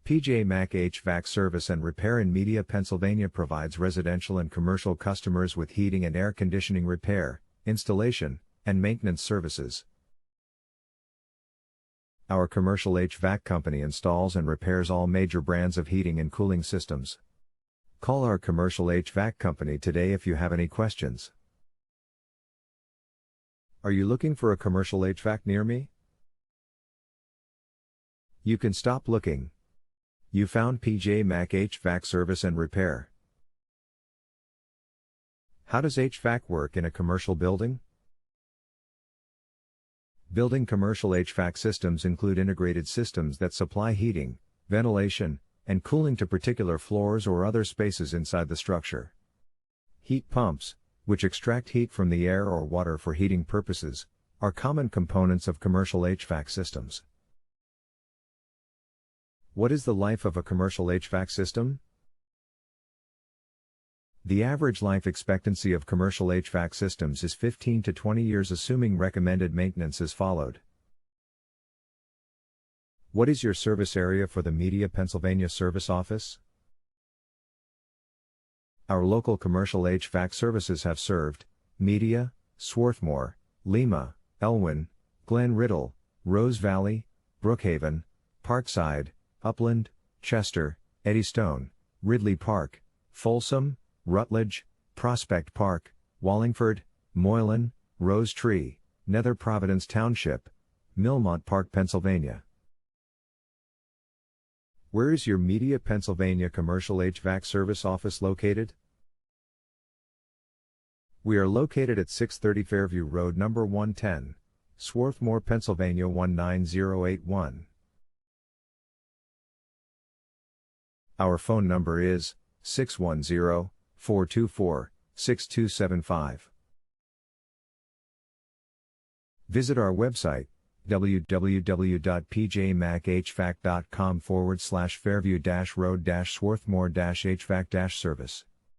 PJ Mac HVAC Service and Repair in Media, Pennsylvania provides residential and commercial customers with heating and air conditioning repair, installation, and maintenance services. Our commercial HVAC company installs and repairs all major brands of heating and cooling systems. Call our commercial HVAC company today if you have any questions. Are you looking for a commercial HVAC near me? You can stop looking. You found PJ Mac HVAC Service and Repair. How does HVAC work in a commercial building? Building commercial HVAC systems include integrated systems that supply heating, ventilation, and cooling to particular floors or other spaces inside the structure. Heat pumps, which extract heat from the air or water for heating purposes, are common components of commercial HVAC systems. What is the life of a commercial HVAC system? The average life expectancy of commercial HVAC systems is 15 to 20 years, assuming recommended maintenance is followed. What is your service area for the Media, Pennsylvania service office? Our local commercial HVAC services have served Media, Swarthmore, Lima, Elwyn, Glen Riddle, Rose Valley, Brookhaven, Parkside, Upland, Chester, Eddystone, Ridley Park, Folsom, Rutledge, Prospect Park, Wallingford, Moylan, Rose Tree, Nether Providence Township, Millmont Park, Pennsylvania. Where is your Media, Pennsylvania commercial HVAC service office located? We are located at 630 Fairview Road, number 110, Swarthmore, Pennsylvania 19081. Our phone number is 610-424-6275. Visit our website, www.pjmachvac.com/Fairview-Road-Swarthmore-HVAC-Service.